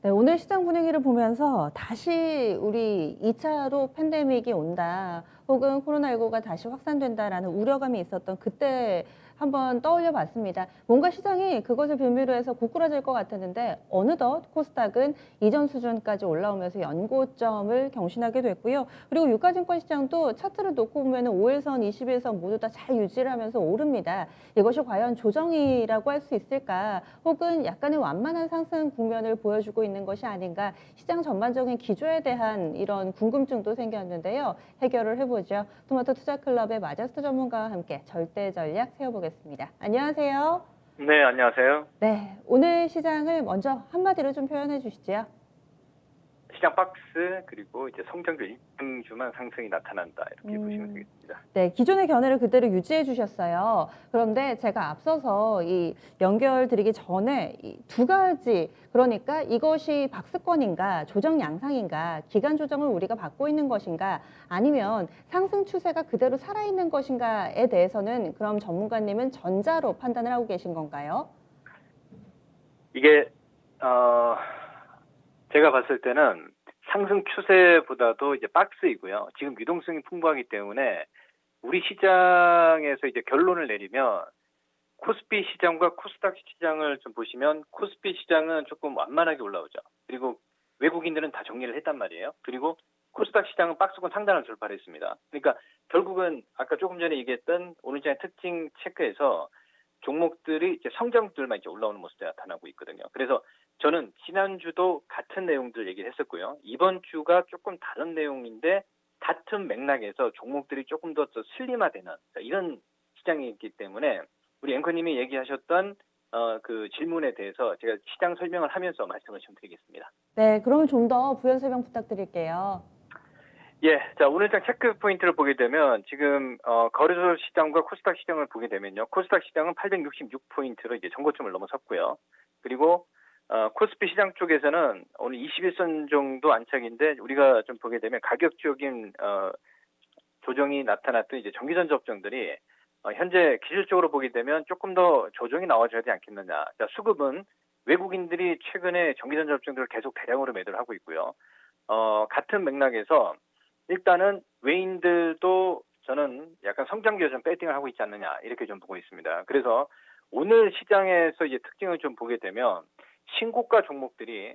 네, 오늘 시장 분위기를 보면서 다시 우리 2차로 팬데믹이 온다, 혹은 코로나19가 다시 확산된다라는 우려감이 있었던 그때 한번 떠올려 봤습니다. 뭔가 시장이 그것을 빌미로 해서 고꾸라질 것 같았는데 어느덧 코스닥은 이전 수준까지 올라오면서 연고점을 경신하게 됐고요. 그리고 유가증권 시장도 차트를 놓고 보면 5일선, 21선 모두 다 잘 유지를 하면서 오릅니다. 이것이 과연 조정이라고 할 수 있을까? 혹은 약간의 완만한 상승 국면을 보여주고 있는 것이 아닌가? 시장 전반적인 기조에 대한 이런 궁금증도 생겼는데요. 해결을 해보죠. 토마토 투자클럽의 마저스트 전문가와 함께 절대 전략 세워보겠습니다. 안녕하세요. 네, 안녕하세요. 네, 오늘 시장을 먼저 한마디로 좀 표현해 주시죠. 시장 박스 그리고 이제 성장률 입증주만 상승이 나타난다 이렇게 보시면 음, 되겠습니다. 네, 기존의 견해를 그대로 유지해 주셨어요. 그런데 제가 앞서서 이 연결 드리기 전에 이 두 가지, 그러니까 이것이 박스권인가, 조정 양상인가, 기간 조정을 우리가 받고 있는 것인가, 아니면 상승 추세가 그대로 살아있는 것인가에 대해서는 그럼 전문가님은 전자로 판단을 하고 계신 건가요? 이게 제가 봤을 때는 상승 추세보다도 이제 박스이고요. 지금 유동성이 풍부하기 때문에 우리 시장에서 이제 결론을 내리면 코스피 시장과 코스닥 시장을 좀 보시면 코스피 시장은 조금 완만하게 올라오죠. 그리고 외국인들은 다 정리를 했단 말이에요. 그리고 코스닥 시장은 박스권 상단을 돌파를 했습니다. 그러니까 결국은 아까 조금 전에 얘기했던 오늘 시장의 특징 체크에서 종목들이 이제 성장들만 이제 올라오는 모습이 나타나고 있거든요. 그래서 저는 지난주도 같은 내용들 얘기를 했었고요. 이번 주가 조금 다른 내용인데 같은 맥락에서 종목들이 조금 더 슬림화되는 이런 시장이기 때문에 우리 앵커님이 얘기하셨던 그 질문에 대해서 제가 시장 설명을 하면서 말씀을 좀 드리겠습니다. 네, 그러면 좀 더 부연 설명 부탁드릴게요. 예, 자, 오늘장 체크 포인트를 보게 되면 지금 거래소 시장과 코스닥 시장을 보게 되면요. 코스닥 시장은 866포인트로 이제 전고점을 넘어섰고요. 그리고 코스피 시장 쪽에서는 오늘 21선 정도 안착인데 우리가 좀 보게 되면 가격적인 조정이 나타났던 이제 정기전 접종들이 현재 기술적으로 보게 되면 조금 더 조정이 나와줘야 되지 않겠느냐. 자, 수급은 외국인들이 최근에 정기전 접종들을 계속 대량으로 매도를 하고 있고요. 같은 맥락에서 일단은 외인들도 저는 약간 성장기에 좀 배팅을 하고 있지 않느냐 이렇게 좀 보고 있습니다. 그래서 오늘 시장에서 이제 특징을 좀 보게 되면 신고가 종목들이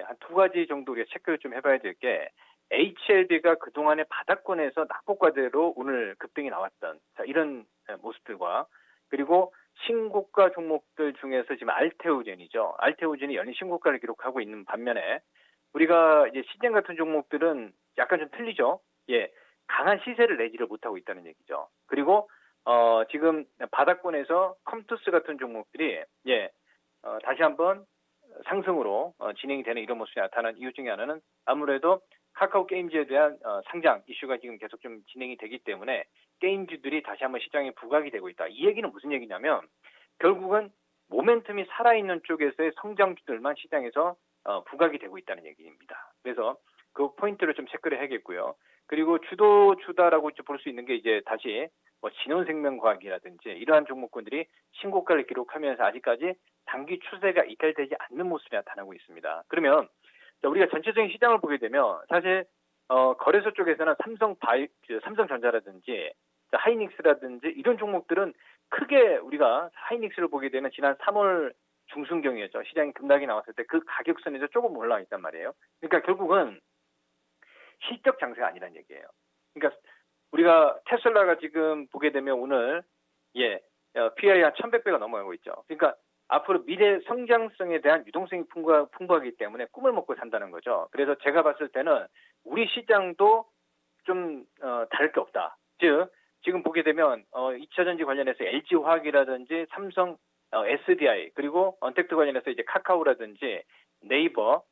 한 두 가지 정도 우리가 체크를 좀 해봐야 될 게 HLB가 그동안의 바닥권에서 낙폭과대로 오늘 급등이 나왔던 이런 모습들과 그리고 신고가 종목들 중에서 지금 알테오젠이죠. 알테오젠이 연일 신고가를 기록하고 있는 반면에 우리가 이제 시젠 같은 종목들은 약간 좀 틀리죠. 예, 강한 시세를 내지를 못하고 있다는 얘기죠. 그리고 지금 바닥권에서 컴투스 같은 종목들이 다시 한번 상승으로 진행이 되는 이런 모습이 나타난 이유 중에 하나는 아무래도 카카오 게임즈에 대한 상장 이슈가 지금 계속 좀 진행이 되기 때문에 게임주들이 다시 한번 시장에 부각이 되고 있다. 이 얘기는 무슨 얘기냐면 결국은 모멘텀이 살아있는 쪽에서의 성장주들만 시장에서 부각이 되고 있다는 얘기입니다. 그래서 그 포인트를 좀 체크를 해야겠고요. 그리고 주도주다라고 볼 수 있는 게 이제 다시 진원생명과학이라든지 이러한 종목군들이 신고가를 기록하면서 아직까지 단기 추세가 이탈되지 않는 모습이 나타나고 있습니다. 그러면 우리가 전체적인 시장을 보게 되면 사실 거래소 쪽에서는 삼성전자라든지 하이닉스라든지 이런 종목들은 크게 우리가 하이닉스를 보게 되면 지난 3월 중순경이었죠. 시장이 급락이 나왔을 때 그 가격선에서 조금 올라와 있단 말이에요. 그러니까 결국은 실적 장세가 아니란 얘기예요. 그러니까 우리가 테슬라가 지금 보게 되면 오늘 PR이 한 1100배가 넘어가고 있죠. 그러니까 앞으로 미래 성장성에 대한 유동성이 풍부하기 때문에 꿈을 먹고 산다는 거죠. 그래서 제가 봤을 때는 우리 시장도 좀 다를 게 없다. 즉 지금 보게 되면 2차전지 관련해서 LG화학이라든지 삼성 SDI 그리고 언택트 관련해서 이제 카카오라든지 네이버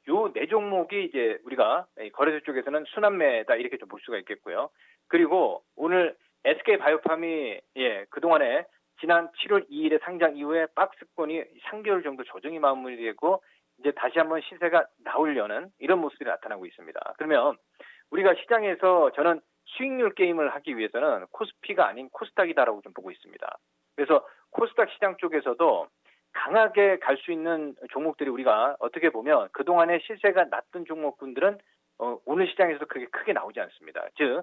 요 네 종목이 이제 우리가 거래소 쪽에서는 순환매다 이렇게 좀 볼 수가 있겠고요. 그리고 오늘 SK바이오팜이 그동안에 지난 7월 2일에 상장 이후에 박스권이 3개월 정도 조정이 마무리되고 이제 다시 한번 시세가 나오려는 이런 모습이 나타나고 있습니다. 그러면 우리가 시장에서 저는 수익률 게임을 하기 위해서는 코스피가 아닌 코스닥이다라고 좀 보고 있습니다. 그래서 코스닥 시장 쪽에서도 강하게 갈 수 있는 종목들이 우리가 어떻게 보면 그동안에 시세가 낮던 종목군들은 오늘 시장에서도 그렇게 크게 나오지 않습니다. 즉,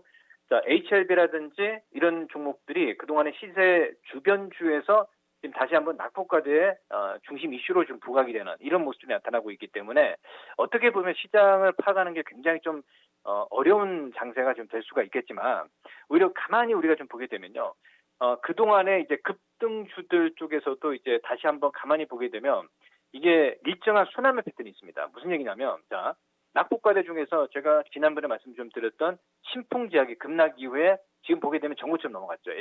자, HLB라든지 이런 종목들이 그동안에 시세 주변주에서 지금 다시 한번 낙폭과대의 중심 이슈로 좀 부각이 되는 이런 모습이 나타나고 있기 때문에 어떻게 보면 시장을 파악하는 게 굉장히 좀 어려운 장세가 좀 될 수가 있겠지만 오히려 가만히 우리가 좀 보게 되면요. 그동안에 이제 급등주들 쪽에서도 이제 다시 한번 가만히 보게 되면 이게 일정한 순환매 패턴이 있습니다. 무슨 얘기냐면, 자, 낙폭과대 중에서 제가 지난번에 말씀 좀 드렸던 신풍제약이 급락 이후에 지금 보게 되면 정고점 넘어갔죠.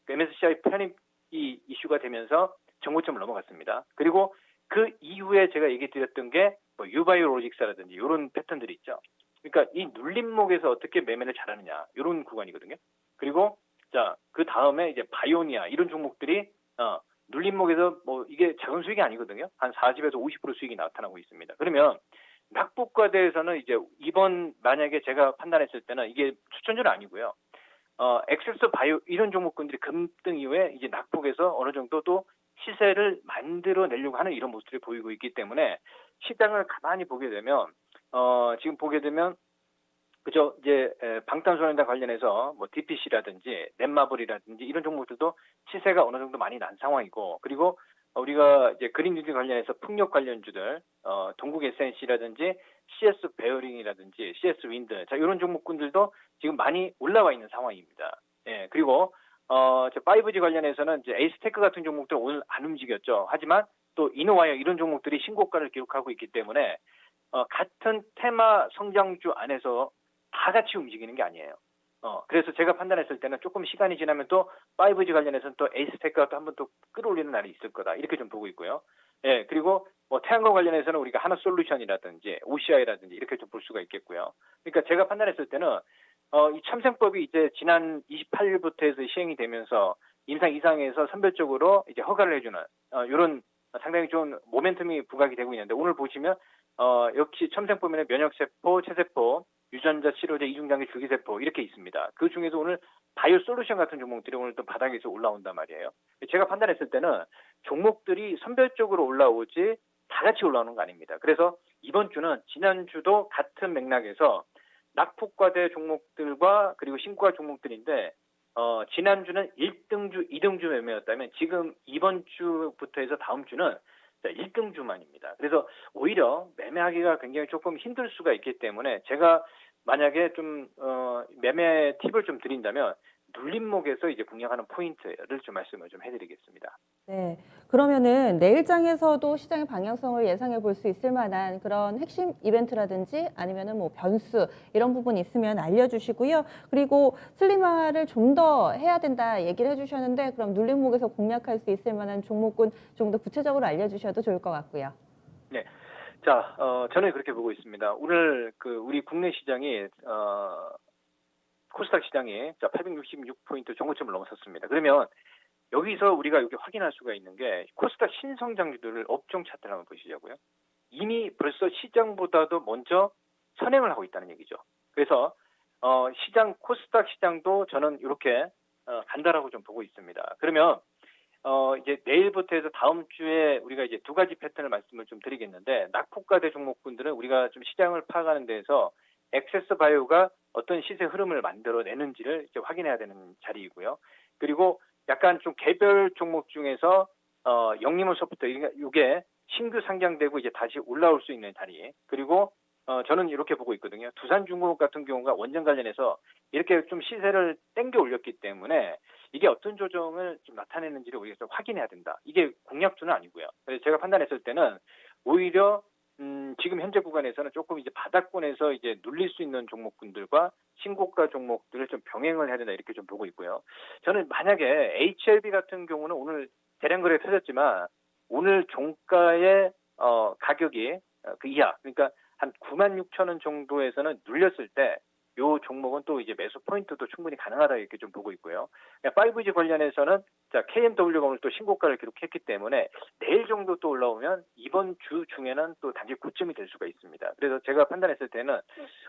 MSCI 편입 이슈가 되면서 정고점을 넘어갔습니다. 그리고 그 이후에 제가 얘기 드렸던 게 뭐 유바이오로직스라든지 이런 패턴들이 있죠. 그러니까 이 눌림목에서 어떻게 매매를 잘하느냐 이런 구간이거든요. 그리고 자, 그 다음에 이제 바이오니아 이런 종목들이 눌림목에서 뭐 이게 작은 수익이 아니거든요. 한 40에서 50% 수익이 나타나고 있습니다. 그러면 낙폭과대에서는 이제 이번 만약에 제가 판단했을 때는 이게 추천주는 아니고요. 엑세스 바이오 이런 종목군들이 급등 이후에 이제 낙폭에서 어느 정도 또 시세를 만들어내려고 하는 이런 모습들이 보이고 있기 때문에 시장을 가만히 보게 되면 지금 보게 되면 그죠 이제 방탄소년단 관련해서 뭐 DPC라든지 넷마블이라든지 이런 종목들도 시세가 어느 정도 많이 난 상황이고 그리고 우리가 이제 그린뉴딜 관련해서 풍력 관련주들 동국 SNC라든지 CS 베어링이라든지 CS 윈드 자 이런 종목군들도 지금 많이 올라와 있는 상황입니다. 예 그리고 저 5G 관련해서는 이제 에이스테크 같은 종목들 오늘 안 움직였죠. 하지만 또 이노와이어 이런 종목들이 신고가를 기록하고 있기 때문에 같은 테마 성장주 안에서 다 같이 움직이는 게 아니에요. 그래서 제가 판단했을 때는 조금 시간이 지나면 또 5G 관련해서는 또 에이스테크가 또 한번 또 끌어올리는 날이 있을 거다. 이렇게 좀 보고 있고요. 예, 그리고 뭐 태양광 관련해서는 우리가 하나솔루션이라든지 OCI라든지 이렇게 좀 볼 수가 있겠고요. 그러니까 제가 판단했을 때는 이 참생법이 이제 지난 28일부터 해서 시행이 되면서 임상 이상에서 선별적으로 이제 허가를 해주는 이런 상당히 좋은 모멘텀이 부각이 되고 있는데 오늘 보시면 역시 첨생법에는 면역세포, 체세포, 유전자 치료제, 이중장기 줄기세포 이렇게 있습니다. 그 중에서 오늘 바이오 솔루션 같은 종목들이 오늘 또 바닥에서 올라온단 말이에요. 제가 판단했을 때는 종목들이 선별적으로 올라오지 다 같이 올라오는 거 아닙니다. 그래서 이번 주는 지난주도 같은 맥락에서 낙폭과대 종목들과 그리고 신고가 종목들인데 지난주는 1등주, 2등주 매매였다면 지금 이번 주부터 해서 다음 주는 1등주만입니다. 그래서 오히려 매매하기가 굉장히 조금 힘들 수가 있기 때문에 제가 만약에 좀 매매 팁을 좀 드린다면 눌림목에서 이제 공략하는 포인트를 좀 말씀을 좀 해드리겠습니다. 네. 그러면은 내일장에서도 시장의 방향성을 예상해 볼 수 있을 만한 그런 핵심 이벤트라든지 아니면은 뭐 변수 이런 부분 있으면 알려주시고요. 그리고 슬림화를 좀 더 해야 된다 얘기를 해주셨는데 그럼 눌림목에서 공략할 수 있을 만한 종목군 좀 더 구체적으로 알려주셔도 좋을 것 같고요. 네. 자, 저는 그렇게 보고 있습니다. 오늘 우리 국내 시장이 코스닥 시장이 866포인트 정고점을 넘어섰습니다. 그러면 여기서 우리가 이렇게 확인할 수가 있는 게 코스닥 신성장주들을 업종 차트를 한번 보시자고요. 이미 벌써 시장보다도 먼저 선행을 하고 있다는 얘기죠. 그래서 시장 코스닥 시장도 저는 이렇게 간다라고 좀 보고 있습니다. 그러면 이제 내일부터 해서 다음 주에 우리가 이제 두 가지 패턴을 말씀을 좀 드리겠는데 낙폭과대 종목군들은 우리가 좀 시장을 파악하는 데에서 엑세스 바이오가 어떤 시세 흐름을 만들어내는지를 이제 확인해야 되는 자리이고요. 그리고 약간 좀 개별 종목 중에서 영림원 소프트 이게 신규 상장되고 이제 다시 올라올 수 있는 자리. 그리고 저는 이렇게 보고 있거든요. 두산중공업 같은 경우가 원전 관련해서 이렇게 좀 시세를 땡겨 올렸기 때문에 이게 어떤 조정을 좀 나타내는지를 우리가 좀 확인해야 된다. 이게 공략주는 아니고요. 그래서 제가 판단했을 때는 오히려 지금 현재 구간에서는 조금 이제 바닥권에서 이제 눌릴 수 있는 종목군들과 신고가 종목들을 좀 병행을 해야 된다 이렇게 좀 보고 있고요. 저는 만약에 HLB 같은 경우는 오늘 대량 거래 터졌지만 오늘 종가의 가격이 그 이하 그러니까 한 96,000원 정도에서는 눌렸을 때 요 종목은 또 이제 매수 포인트도 충분히 가능하다 이렇게 좀 보고 있고요. 5G 관련해서는 KMW가 오늘 또 신고가를 기록했기 때문에 내일 정도 또 올라오면 이번 주 중에는 또 단기 고점이 될 수가 있습니다. 그래서 제가 판단했을 때는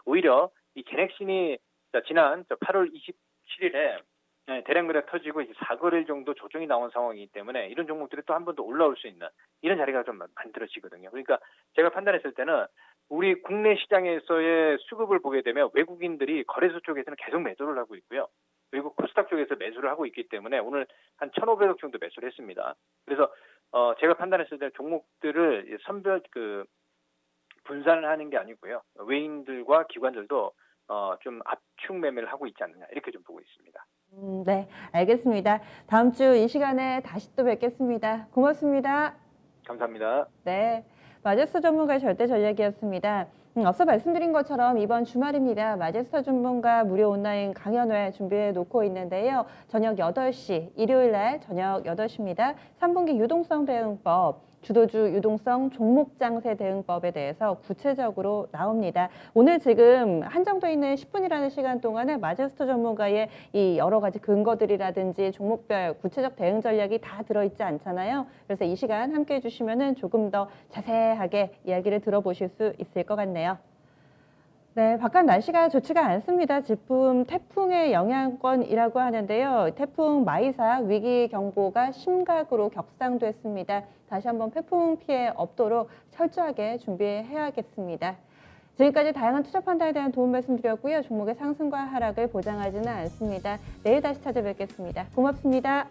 오히려 이 게넥신이 지난 8월 27일에 네, 대량 거래 터지고 이제 4거래일 정도 조정이 나온 상황이기 때문에 이런 종목들이 또 한 번 더 올라올 수 있는 이런 자리가 좀 만들어지거든요. 그러니까 제가 판단했을 때는 우리 국내 시장에서의 수급을 보게 되면 외국인들이 거래소 쪽에서는 계속 매도를 하고 있고요. 그리고 코스닥 쪽에서 매수를 하고 있기 때문에 오늘 한 1,500억 정도 매수를 했습니다. 그래서 제가 판단했을 때 종목들을 선별 분산을 하는 게 아니고요. 외인들과 기관들도 좀 압축 매매를 하고 있지 않느냐 이렇게 좀 보고 있습니다. 네, 알겠습니다. 다음 주 이 시간에 다시 또 뵙겠습니다. 고맙습니다. 감사합니다. 네, 마제스터 전문가의 절대 전략이었습니다. 앞서 말씀드린 것처럼 이번 주말입니다. 마제스터 전문가 무료 온라인 강연회 준비해 놓고 있는데요. 저녁 8시, 일요일 날 저녁 8시입니다. 3분기 유동성 대응법, 주도주 유동성 종목 장세 대응법에 대해서 구체적으로 나옵니다. 오늘 지금 한정돼 있는 10분이라는 시간 동안에 마제스터 전문가의 이 여러 가지 근거들이라든지 종목별 구체적 대응 전략이 다 들어있지 않잖아요. 그래서 이 시간 함께 해주시면 조금 더 자세하게 이야기를 들어보실 수 있을 것 같네요. 네, 바깥 날씨가 좋지가 않습니다. 지금 태풍의 영향권이라고 하는데요. 태풍 마이사 위기 경보가 심각으로 격상됐습니다. 다시 한번 태풍 피해 없도록 철저하게 준비해야겠습니다. 지금까지 다양한 투자 판단에 대한 도움 말씀드렸고요. 종목의 상승과 하락을 보장하지는 않습니다. 내일 다시 찾아뵙겠습니다. 고맙습니다.